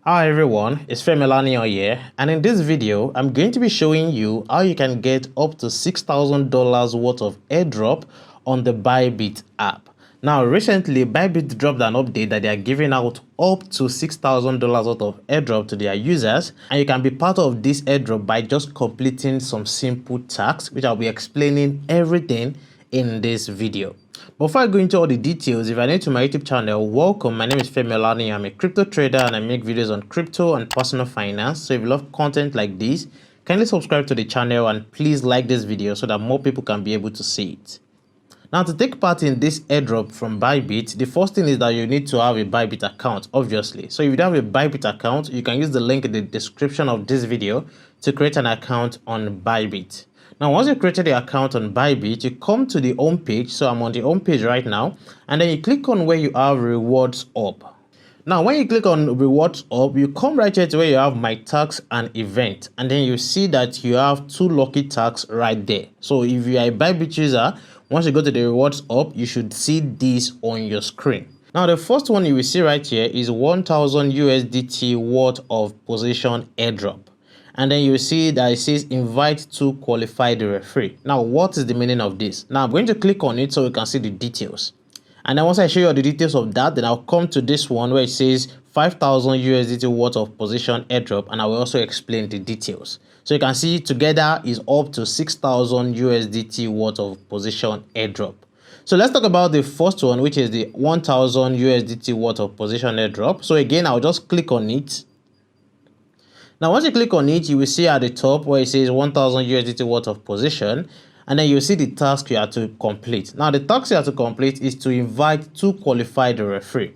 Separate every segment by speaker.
Speaker 1: Hi everyone, it's Femelani here, and in this video, I'm going to be showing you how you can get up to $6,000 worth of airdrop on the Bybit app. Now, recently, Bybit dropped an update that they are giving out up to $6,000 worth of airdrop to their users, and you can be part of this airdrop by just completing some simple tasks, which I'll be explaining everything in this video. Before I go into all the details, if you're new to my YouTube channel, welcome. My name is Femelani. I'm a crypto trader and I make videos on crypto and personal finance. So if you love content like this, kindly subscribe to the channel and please like this video so that more people can be able to see it. Now, to take part in this airdrop from Bybit, the first thing is that you need to have a Bybit account, obviously. So if you don't have a Bybit account, you can use the link in the description of this video to create an account on Bybit. Now, once you created the account on Bybit, you come to the home page. So I'm on the home page right now, and then you click on where you have rewards up. Now, when you click on rewards up, you come right here to where you have my tax and event, and then you see that you have two lucky tags right there. So if you are a Bybit user, once you go to the rewards up, you should see this on your screen. Now, the first one you will see right here is 1,000 USDT worth of position airdrop. And then you see that it says invite to qualify the referee. Now, what is the meaning of this? Now, I'm going to click on it so you can see the details. And then once I show you all the details of that, then I'll come to this one where it says 5,000 USDT worth of position airdrop, and I will also explain the details. So you can see together is up to 6,000 USDT worth of position airdrop. So let's talk about the first one, which is the 1,000 USDT worth of position airdrop. So again, I'll just click on it. Now, once you click on it, you will see at the top where it says 1,000 USDT worth of position, and then you'll see the task you have to complete. Now, the task you have to complete is to invite to qualify the referee.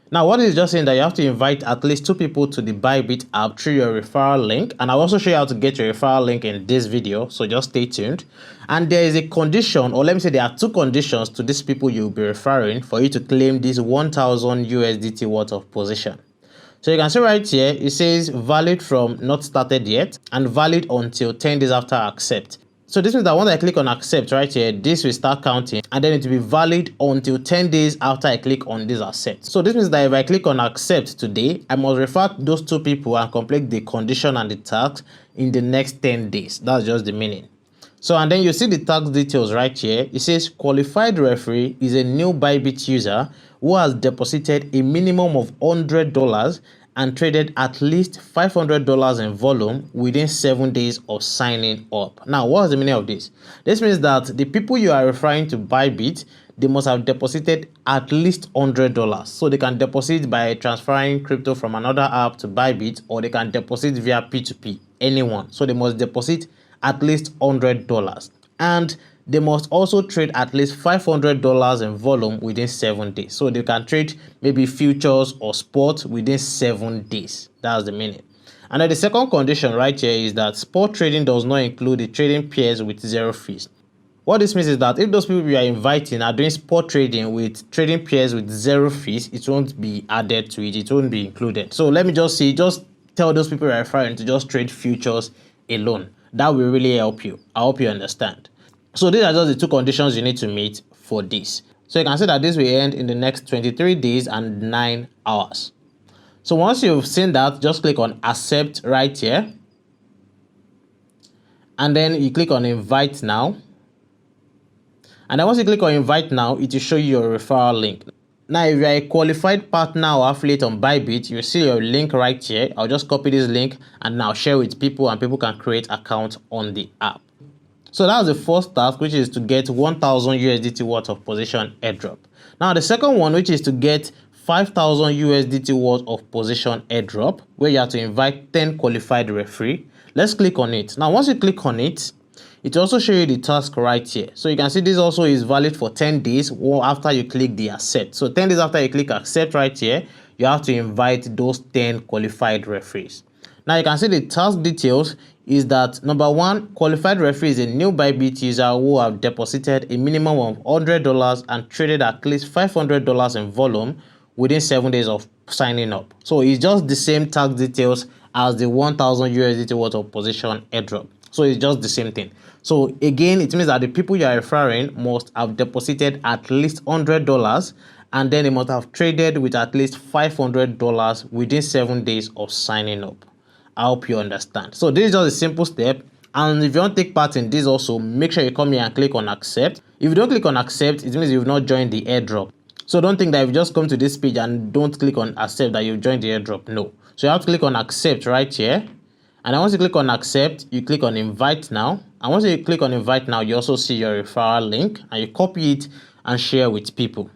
Speaker 1: Now, what is just saying that you have to invite at least 2 people to the Bybit app through your referral link, and I'll also show you how to get your referral link in this video, so just stay tuned. And there is a condition, or let me say there are 2 conditions to these people you'll be referring for you to claim this 1,000 USDT worth of position. So you can see right here, it says valid from not started yet and valid until 10 days after accept. So this means that once I click on accept right here, this will start counting, and then it will be valid until 10 days after I click on this accept. So this means that if I click on accept today, I must refer those 2 people and complete the condition and the task in the next 10 days. That's just the meaning. So, and then you see the tax details right here. It says qualified referee is a new Bybit user who has deposited a minimum of $100 and traded at least $500 in volume within 7 days of signing up. Now, what is the meaning of this? This means that the people you are referring to Bybit, they must have deposited at least $100. So they can deposit by transferring crypto from another app to Bybit, or they can deposit via P2P, anyone. So they must deposit at least $100, and they must also trade at least $500 in volume within 7 days. So they can trade maybe futures or spot within 7 days. That's the meaning. And then the second condition right here is that spot trading does not include the trading pairs with 0 fees. What this means is that if those people you are inviting are doing spot trading with trading pairs with 0 fees, it won't be added to it. It won't be included. So let me just say, just tell those people you are referring to just trade futures alone. That will really help you. I hope you understand. So these are just the 2 conditions you need to meet for this. So you can see that this will end in the next 23 days and 9 hours. So once you've seen that, just click on accept right here. And then you click on invite now. And then once you click on invite now, it will show you your referral link. Now, if you are a qualified partner or affiliate on Bybit, you'll see your link right here. I'll just copy this link and now share with people, and people can create accounts on the app. So that's the first task, which is to get 1,000 USDT worth of position airdrop. Now, the second one, which is to get 5,000 USDT worth of position airdrop, where you have to invite 10 qualified referee. Let's click on it. Now, once you click on it, it will also show you the task right here. So you can see this also is valid for 10 days after you click the accept. So 10 days after you click accept right here, you have to invite those 10 qualified referees. Now you can see the task details is that number 1, qualified referee is a new Bybit user who have deposited a minimum of $100 and traded at least $500 in volume within 7 days of signing up. So it's just the same task details as the 1,000 USDT worth of position airdrop. So it's just the same thing. So again, it means that the people you are referring must have deposited at least $100 and then they must have traded with at least $500 within 7 days of signing up. I hope you understand. So this is just a simple step, and if you want to take part in this also, make sure you come here and click on accept. If you don't click on accept, it means you've not joined the airdrop. So don't think that if you just come to this page and don't click on accept that you've joined the airdrop. No. So you have to click on accept right here. And then once you click on accept, you click on invite now. And once you click on invite now, you also see your referral link, and you copy it and share with people.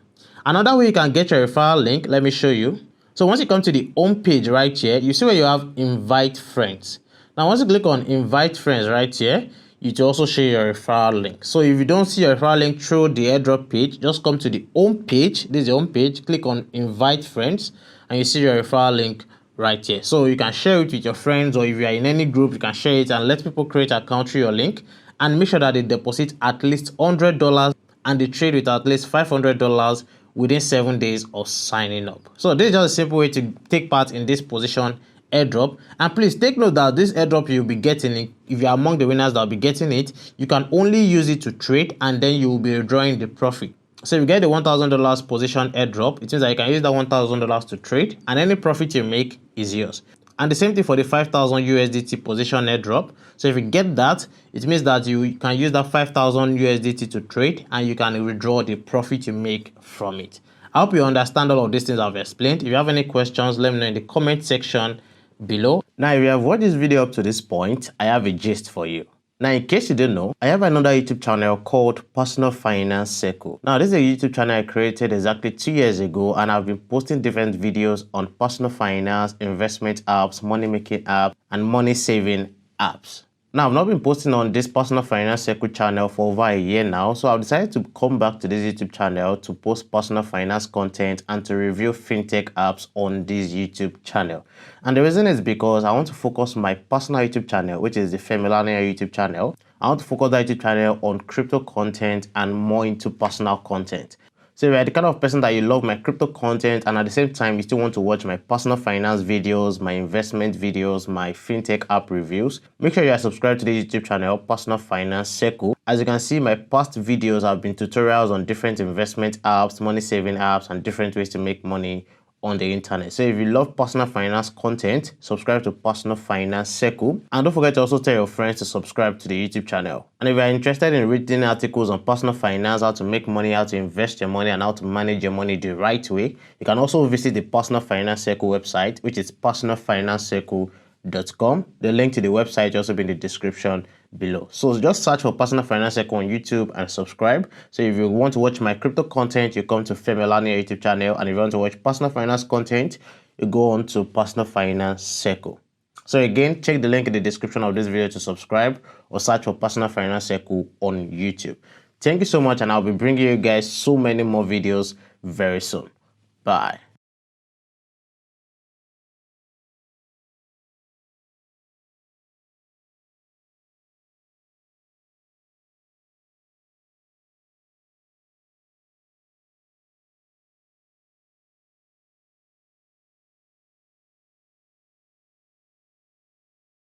Speaker 1: Another way you can get your referral link, let me show you. So once you come to the home page right here, you see where you have invite friends. Now once you click on invite friends right here, it will also show your referral link. So if you don't see your referral link through the airdrop page, just come to the home page. This is the home page. Click on invite friends, and you see your referral link right here. So you can share it with your friends, or if you are in any group, you can share it and let people create an account through your link, and make sure that they deposit at least $100 and they trade with at least $500 within 7 days of signing up. So this is just a simple way to take part in this position airdrop. And please take note that this airdrop you'll be getting, if you're among the winners that will be getting it, you can only use it to trade, and then you will be withdrawing the profit. So if you get the $1,000 position airdrop, it means that you can use that $1,000 to trade, and any profit you make is yours. And the same thing for the 5,000 USDT position airdrop. So if you get that, it means that you can use that 5,000 USDT to trade, and you can withdraw the profit you make from it. I hope you understand all of these things I've explained. If you have any questions, let me know in the comment section below. Now, if you have watched this video up to this point, I have a gist for you. Now, in case you didn't know, I have another YouTube channel called Personal Finance Circle. Now, this is a YouTube channel I created exactly 2 years ago, and I've been posting different videos on personal finance, investment apps, money-making apps, and money-saving apps. Now, I've not been posting on this Personal Finance Circle channel for over a year now, so I've decided to come back to this YouTube channel to post personal finance content and to review fintech apps on this YouTube channel. And the reason is because I want to focus my personal YouTube channel, which is the Femilania YouTube channel. I want to focus that YouTube channel on crypto content and more into personal content. So if you're the kind of person that you love my crypto content, and at the same time you still want to watch my personal finance videos, my investment videos, my fintech app reviews, make sure you are subscribed to the YouTube channel Personal Finance Circle. As you can see, my past videos have been tutorials on different investment apps, money saving apps, and different ways to make money on the internet. So if you love personal finance content, subscribe to Personal Finance Circle, and don't forget to also tell your friends to subscribe to the YouTube channel. And if you're interested in reading articles on personal finance, how to make money, how to invest your money, and how to manage your money the right way, you can also visit the Personal Finance Circle website, which is personalfinancecircle.com. The link to the website will also be in the description below. So just search for Personal Finance Circle on YouTube and subscribe. So if you want to watch my crypto content, you come to Femilania YouTube channel, and if you want to watch personal finance content, you go on to Personal Finance Circle. So again, check the link in the description of this video to subscribe, or search for Personal Finance Circle on YouTube. Thank you so much, and I'll be bringing you guys so many more videos very soon. Bye.